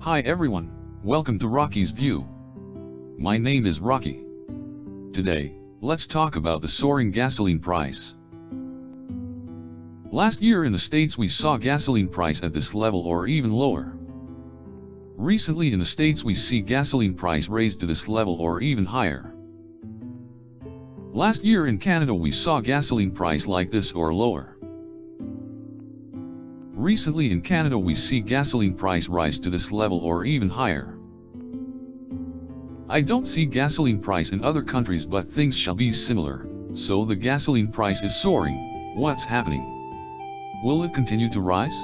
Hi everyone, welcome to Rocky's View. My name is Rocky. Today, let's talk about the soaring gasoline price. Last year in the States we saw gasoline price at this level or even lower. Recently in the States we see gasoline price raised to this level or even higher. Last year in Canada we saw gasoline price like this or lower. Recently in Canada we see gasoline price rise to this level or even higher. I don't see gasoline price in other countries, but things shall be similar, so the gasoline price is soaring. What's happening? Will it continue to rise?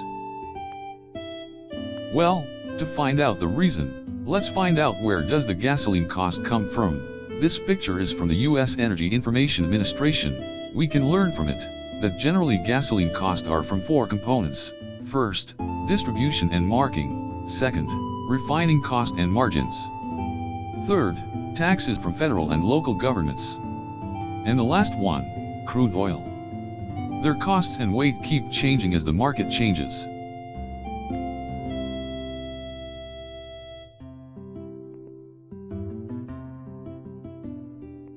Well, to find out the reason, let's find out where does the gasoline cost come from. This picture is from the U.S. Energy Information Administration. We can learn from it that generally gasoline costs are from four components. First, distribution and marketing. Second, refining cost and margins. Third, taxes from federal and local governments. And the last one, crude oil. Their costs and weight keep changing as the market changes.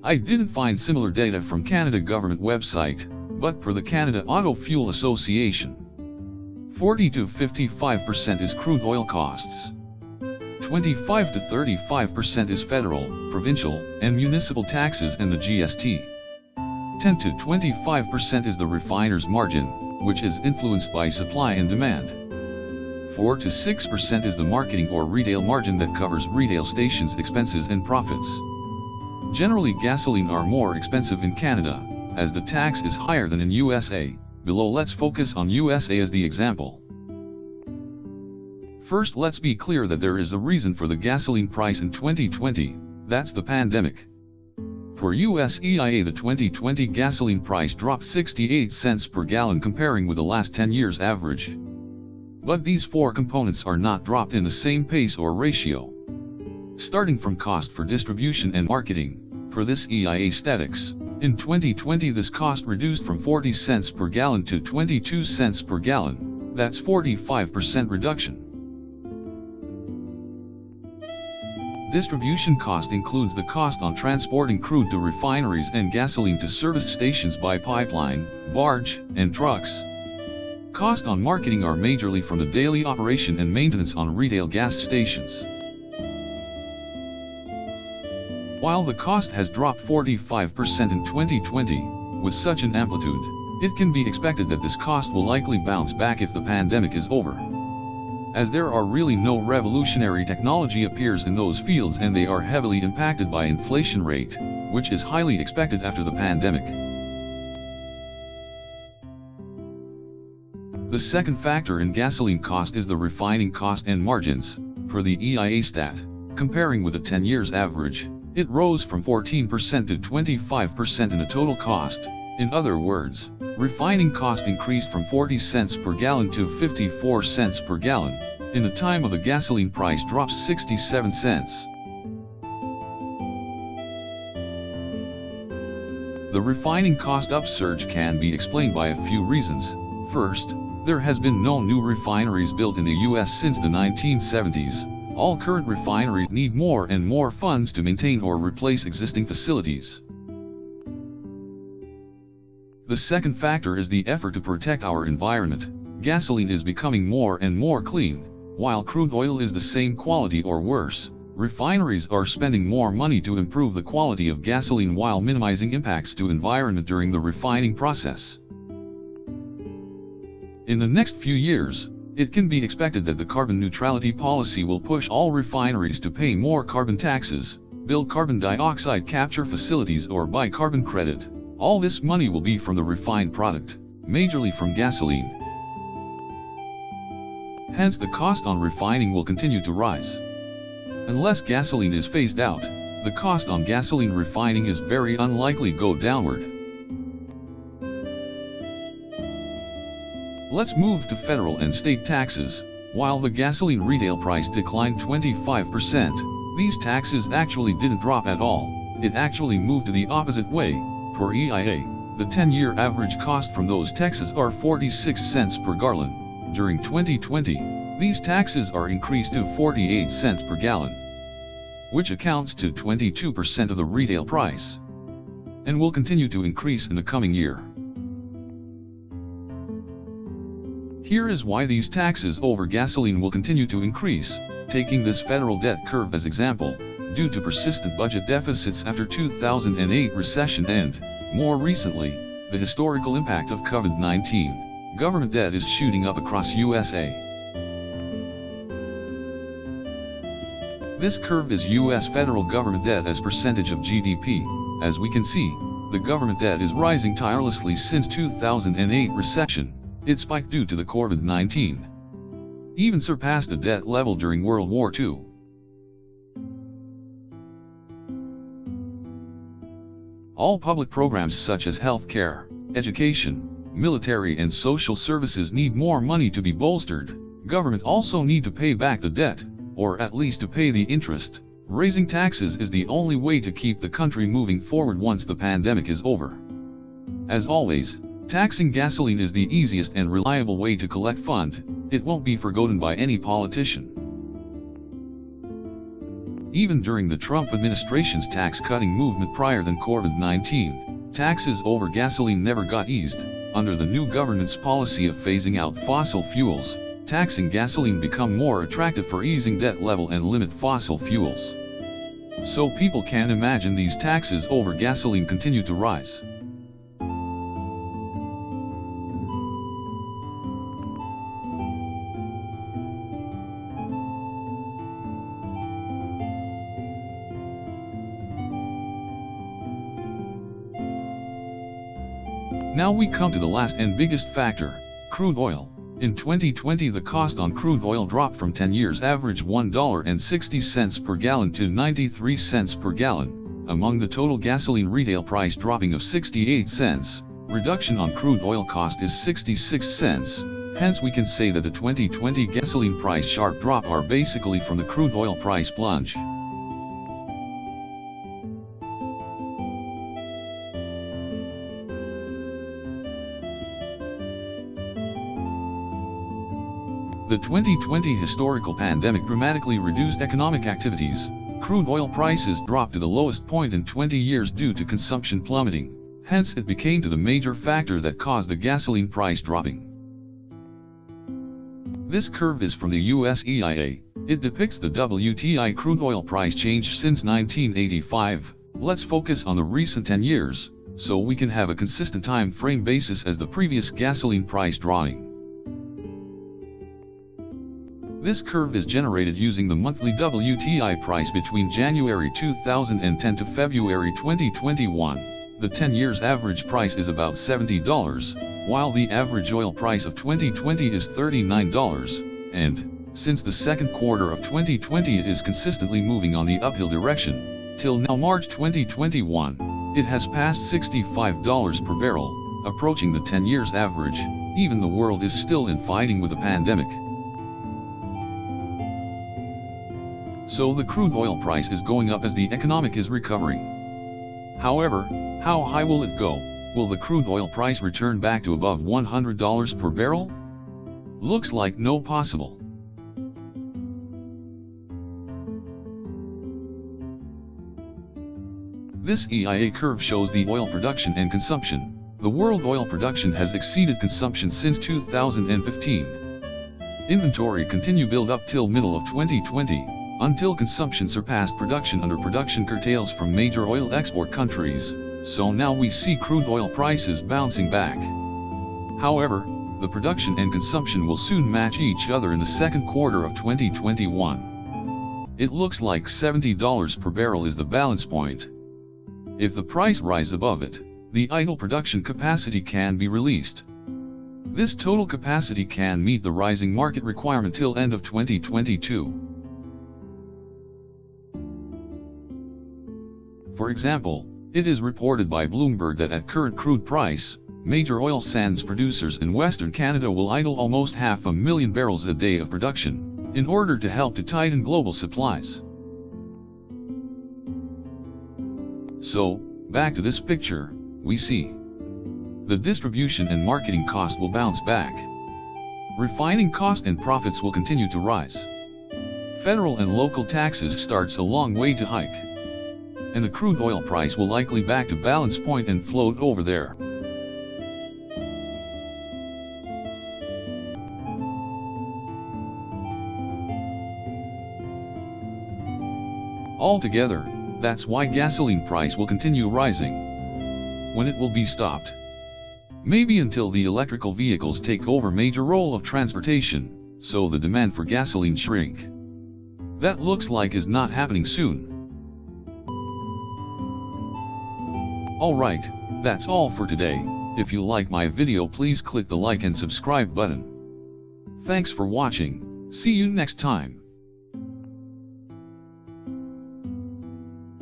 I didn't find similar data from Canada government website, but per the Canada Auto Fuel Association, 40 to 55% is crude oil costs. 25 to 35% is federal, provincial, and municipal taxes and the GST. 10 to 25% is the refiner's margin, which is influenced by supply and demand. 4 to 6% is the marketing or retail margin that covers retail stations' expenses and profits. Generally gasoline are more expensive in Canada, as the tax is higher than in USA. Below let's focus on USA as the example. First let's be clear that there is a reason for the gasoline price in 2020, that's the pandemic. For US EIA the 2020 gasoline price dropped 68 cents per gallon comparing with the last 10 years average. But these four components are not dropped in the same pace or ratio. Starting from cost for distribution and marketing, for this EIA statics, in 2020 this cost reduced from 40 cents per gallon to 22 cents per gallon, that's 45% reduction. Distribution cost includes the cost on transporting crude to refineries and gasoline to service stations by pipeline, barge, and trucks. Cost on marketing are majorly from the daily operation and maintenance on retail gas stations. While the cost has dropped 45% in 2020, with such an amplitude, it can be expected that this cost will likely bounce back if the pandemic is over. As there are really no revolutionary technology appears in those fields and they are heavily impacted by inflation rate, which is highly expected after the pandemic. The second factor in gasoline cost is the refining cost and margins. For the EIA stat, comparing with the 10 years average, it rose from 14% to 25% in the total cost. In other words, refining cost increased from 40 cents per gallon to 54 cents per gallon, in the time of the gasoline price drops 67 cents. The refining cost upsurge can be explained by a few reasons. First, there has been no new refineries built in the US since the 1970s. All current refineries need more and more funds to maintain or replace existing facilities. The second factor is the effort to protect our environment. Gasoline is becoming more and more clean, while crude oil is the same quality or worse. Refineries are spending more money to improve the quality of gasoline while minimizing impacts to environment during the refining process. In the next few years, it can be expected that the carbon neutrality policy will push all refineries to pay more carbon taxes, build carbon dioxide capture facilities or buy carbon credit. All this money will be from the refined product, majorly from gasoline. Hence the cost on refining will continue to rise. Unless gasoline is phased out, the cost on gasoline refining is very unlikely to go downward. Let's move to federal and state taxes. While the gasoline retail price declined 25%, these taxes actually didn't drop at all. It actually moved the opposite way. For EIA, the 10-year average cost from those taxes are 46 cents per gallon. During 2020, These taxes are increased to 48 cents per gallon, which accounts to 22% of the retail price, and will continue to increase in the coming year. Here is why these taxes over gasoline will continue to increase, taking this federal debt curve as example, due to persistent budget deficits after 2008 recession and, more recently, the historical impact of COVID-19, government debt is shooting up across USA. This curve is US federal government debt as percentage of GDP. As we can see, the government debt is rising tirelessly since 2008 recession. It spiked due to the COVID-19. Even surpassed a debt level during World War II. All public programs such as healthcare, education, military and social services need more money to be bolstered. Government also need to pay back the debt, or at least to pay the interest. Raising taxes is the only way to keep the country moving forward once the pandemic is over. As always, taxing gasoline is the easiest and reliable way to collect fund. It won't be forgotten by any politician. Even during the Trump administration's tax-cutting movement prior than COVID-19, taxes over gasoline never got eased. Under the new government's policy of phasing out fossil fuels, taxing gasoline become more attractive for easing debt level and limit fossil fuels. So people can imagine these taxes over gasoline continue to rise. Now we come to the last and biggest factor, crude oil. In 2020 the cost on crude oil dropped from 10 years average $1.60 per gallon to 93 cents per gallon, among the total gasoline retail price dropping of 68 cents, reduction on crude oil cost is 66 cents, hence we can say that the 2020 gasoline price sharp drop are basically from the crude oil price plunge. The 2020 historical pandemic dramatically reduced economic activities. Crude oil prices dropped to the lowest point in 20 years due to consumption plummeting. Hence it became the major factor that caused the gasoline price dropping. This curve is from the US EIA. It depicts the WTI crude oil price change since 1985. Let's focus on the recent 10 years, so we can have a consistent time frame basis as the previous gasoline price drawing. This curve is generated using the monthly WTI price between January 2010 to February 2021. The 10 years average price is about $70, while the average oil price of 2020 is $39, and, since the second quarter of 2020 it is consistently moving on the uphill direction. Till now March 2021, it has passed $65 per barrel, approaching the 10 years average. Even the world is still in fighting with the pandemic. So the crude oil price is going up as the economic is recovering. However, how high will it go? Will the crude oil price return back to above $100 per barrel? Looks like no possible. This EIA curve shows the oil production and consumption. The world oil production has exceeded consumption since 2015. Inventory continue build up till middle of 2020. Until consumption surpassed production under production curtails from major oil export countries, so now we see crude oil prices bouncing back. However, the production and consumption will soon match each other in the second quarter of 2021. It looks like $70 per barrel is the balance point. If the price rise above it, the idle production capacity can be released. This total capacity can meet the rising market requirement till end of 2022. For example, it is reported by Bloomberg that at current crude price, major oil sands producers in Western Canada will idle almost 500,000 barrels a day of production, in order to help to tighten global supplies. So, back to this picture, we see the distribution and marketing cost will bounce back. Refining cost and profits will continue to rise. Federal and local taxes starts a long way to hike. And the crude oil price will likely back to balance point and float over there. Altogether, that's why gasoline price will continue rising. When it will be stopped? Maybe until the electrical vehicles take over major role of transportation, so the demand for gasoline shrink. That looks like is not happening soon. Alright, that's all for today. If you like my video, please click the like and subscribe button. Thanks for watching. See you next time.